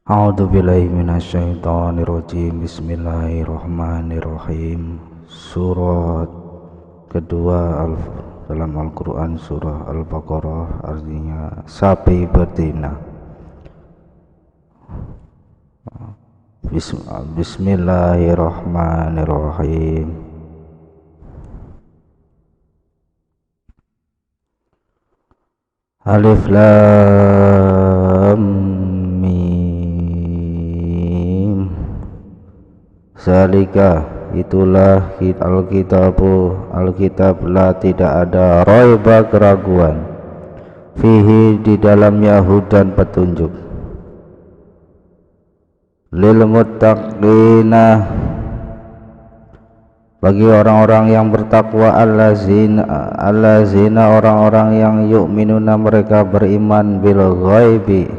A'udzubillahi minasyaitonirrajim. Bismillahirrahmanirrahim. Surat kedua dalam Al-Quran, surah Al-Baqarah, artinya sapi betina. Bismillahirrahmanirrahim. Alif Lam Mim. Zalika, itulah Alkitab la tidak ada raiba keraguan fihi di dalamnya hudan petunjuk lil muttaqina bagi orang-orang yang bertakwa, allazina orang-orang yang yu'minuna mereka beriman bil ghaibi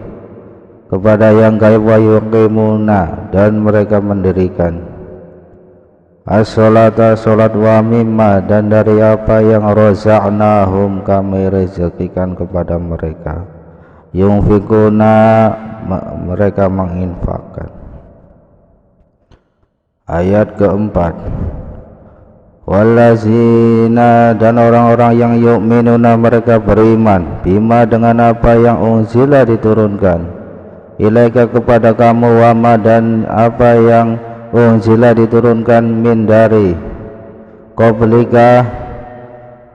kepada yang gaib, wa yuqimuna dan mereka mendirikan as-salata salat, wa mimma dan dari apa yang razaqnahum kami rezekikan kepada mereka, yunfikuna mereka menginfakkan. Ayat keempat, wallazina dan orang-orang yang yu'minuna mereka beriman bima dengan apa yang unzila diturunkan ilaika kepada kamu, wama dan apa yang unzila diturunkan min dari qablika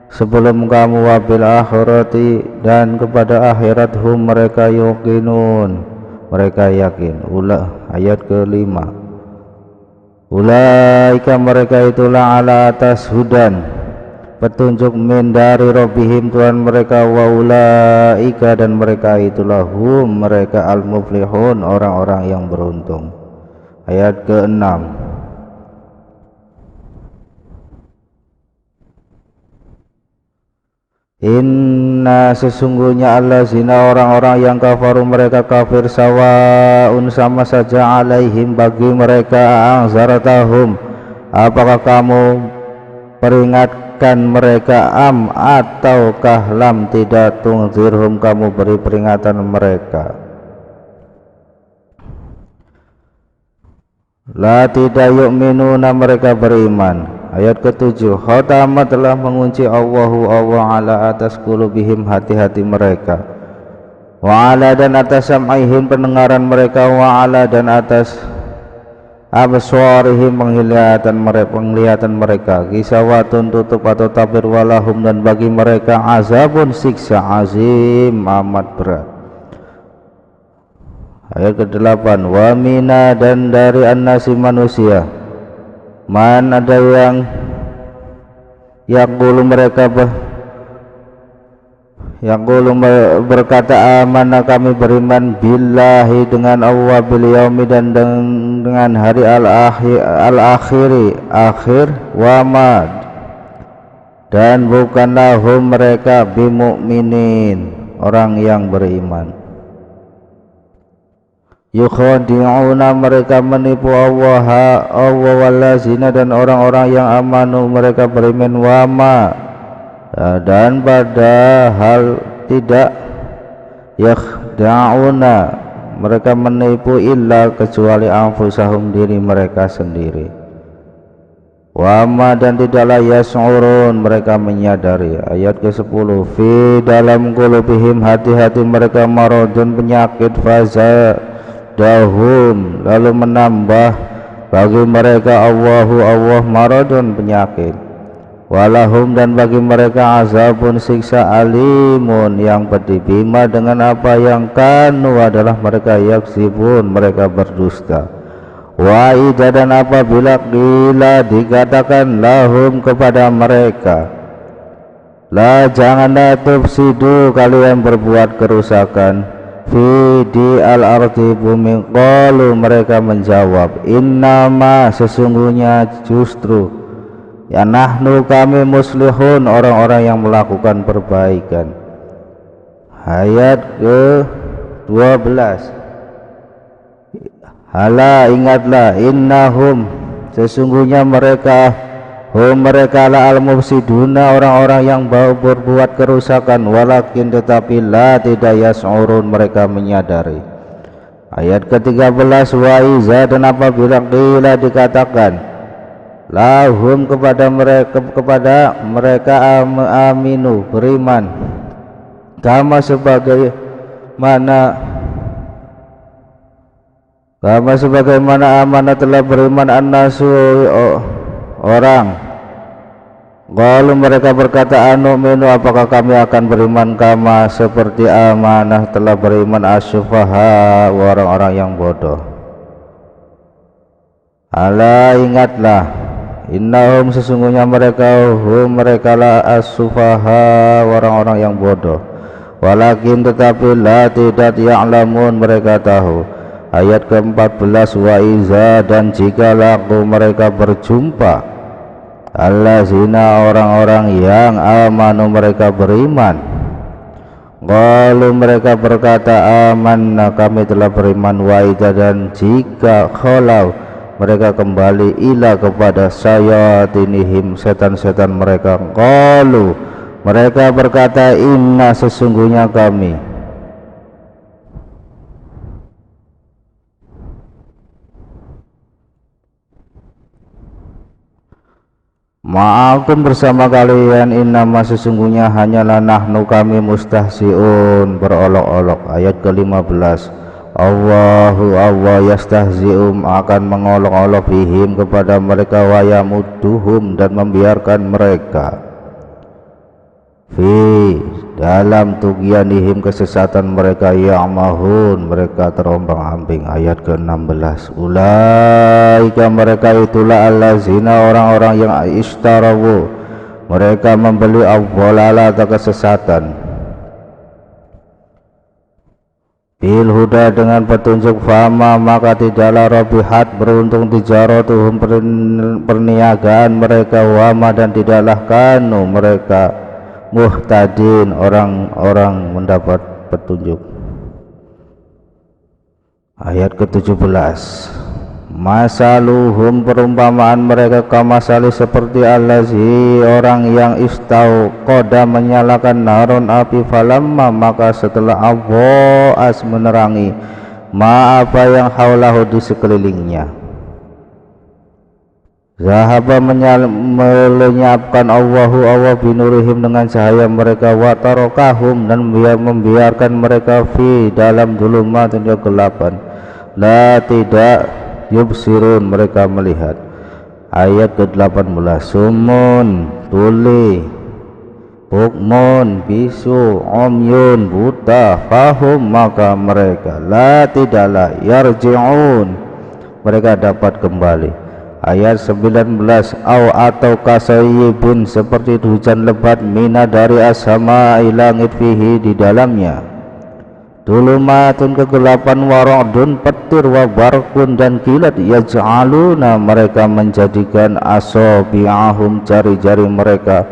sebelum kamu, wabil akhirati dan kepada akhirat hum mereka yuqinun mereka yakin. Ayat kelima, ulaika mereka itulah ala atas hudan petunjuk min dari Rabbihim Tuhan mereka, wa ulaika dan mereka itulah hum mereka al muflihun orang-orang yang beruntung. Ayat ke-6, inna sesungguhnya allazina orang-orang yang kafaru mereka kafir, sawaun sama saja alaihim bagi mereka anzaratahum apakah kamu peringatkan mereka am ataukah lam tidak tunzirhum kamu beri peringatan mereka. La tidak yu'minuna mereka beriman. Ayat ke-7, khatama telah mengunci Allah ala atas qulubihim hati-hati mereka, wa ala dan atas sam'ihim pendengaran mereka, wa ala dan atas abswarihim penglihatan mereka, kisawatun tutup atau tabir, walahum dan bagi mereka azabun siksa azim amat berat. Ayat ke-8, wa mina dan dari annasi manusia man ada yang yaqulu mereka berkata amanah kami beriman billahi dengan Allah, bil yaumi dan dengan hari akhir, wa ma dan bukanlah hum mereka bimu'minin orang yang beriman. Yukhadi'una mereka menipu Allah wallazina dan orang-orang yang amanu mereka beriman, wama dan pada hal tidak yakhda'una mereka menipu illa kecuali anfusahum diri mereka sendiri, wama dan tidaklah yas'urun mereka menyadari. Ayat ke-10, fi dalam qulubihim hati-hati mereka maradun penyakit, dahum lalu menambah bagi mereka Allah maradun penyakit, walahum dan bagi mereka azabun siksa alimun yang pedih, bima dengan apa yang kanu adalah mereka yaksibun mereka berdusta, wa idza dan apabila qila dikatakan lahum kepada mereka, la janganlah tufsidu kalian berbuat kerusakan fi di al-ardi bumi, qalu mereka menjawab innama sesungguhnya justru ya nahnu kami muslihun orang-orang yang melakukan perbaikan. Ayat ke-12, hala ingatlah innahum sesungguhnya mereka mereka la al-mufsiduna orang-orang yang berbuat kerusakan, walakin tetapi la tidak yas'urun mereka menyadari. Ayat ke-13, wa iza, dan apabila qila dikatakan lahum kepada mereka aminu beriman, kama sebagaimana amanah telah beriman annasu orang. Qalu, mereka berkata, anu'minu, apakah kami akan beriman kama seperti amanah telah beriman asyufaha, orang-orang yang bodoh. Ala, ingatlah, innahum, sesungguhnya mereka lah asyufaha, orang-orang yang bodoh. Walakin, tetapi la, tidak, ya'lamun, mereka tahu. Ayat ke-14, wa iza, dan jika laku mereka berjumpa allazina, orang-orang yang amanu, mereka beriman. Qalu, mereka berkata, amanna, kami telah beriman. Wa idza, dan jika khalau mereka kembali ila kepada sayatinihim, setan-setan mereka, qalu, mereka berkata, inna, sesungguhnya kami ma'akum, bersama kalian, innama, sesungguhnya hanyalah nahnu, kami, mustahzi'un, berolok-olok. Ayat ke-15, Allahu, Allah, yastahzi'um, akan mengolok-olok bihim, kepada mereka, wa yamudduhum, dan membiarkan mereka fi, dalam tughyanihim, kesesatan mereka, ya'mahun, mereka terombang-ambing. Ayat ke-16, ulaika, mereka itulah allazina, orang-orang yang ishtarawu, mereka membeli ad-dhalala, atau kesesatan, bil huda, dengan petunjuk, fama, maka tidaklah rabihat, beruntung, tijaratuhum, perniagaan mereka, wama, dan tidaklah kanu mereka muhtadin, orang-orang mendapat petunjuk. Ayat ke-17, masaluhum, perumpamaan mereka, kamasali, seperti allazi, orang yang istauqoda, menyalakan narun, api, falamma, maka setelah aboas, menerangi, ma, apa yang haulahu, di sekelilingnya, zahaba, melenyapkan Allahu, Allah, binurihim, dengan cahaya mereka, wa tarakahum, dan membiarkan mereka fi, dalam dhulumatin, kegelapan, la, tidak, yubsirun, mereka melihat. Ayat ke-18, sumun, tuli, bukmun, bisu, umyun, buta, fahum, maka mereka, la, tidaklah, yarji'un, mereka dapat kembali. Ayat 19, au, atau kasayyibin, seperti hujan lebat, mina, dari as-sama'i, langit, fihi, di dalamnya, dulumatun, kegelapan, waradun, petir, wa barkun, dan kilat, yaj'aluna, mereka menjadikan asabi'ahum, jari-jari mereka,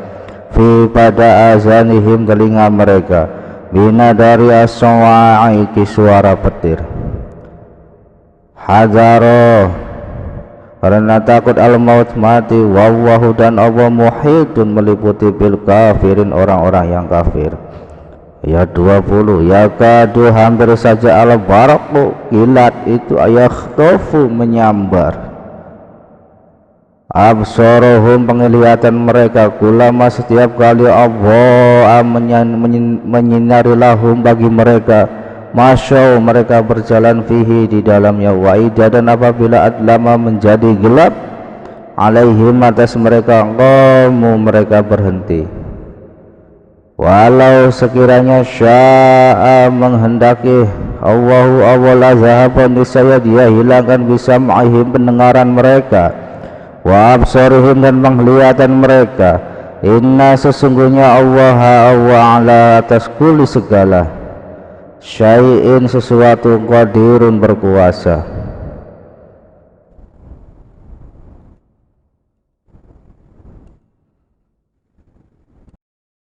fi, pada azanihim, telinga mereka, mina, dari as-sawa'iqi, suara petir, hadaro, karena takut, al-maut, mati, wallahu, dan Allah muhitun, meliputi, bil kafirin, orang-orang yang kafir. Ayat 20, yakadu, hampir saja, al-baraku, kilat itu, ayakhtofu, menyambar, absarohum, penglihatan mereka, kulama, setiap kali Allah menyinari lahum, bagi mereka, masyau, mereka berjalan, fihi, di dalamnya, waida, dan apabila adlama, menjadi gelap, alaihim, atas mereka, qamu, mereka berhenti. Walau sekiranya sya'a, menghendaki Allahu, Allah, la zahaba, niscaya dia hilangkan, bisam'ihim, pendengaran mereka, wa absarihim, dan penglihatan mereka, inna, sesungguhnya Allah, ala, atas kulli, segala, syai'in, sesuatu, qadirun, berkuasa.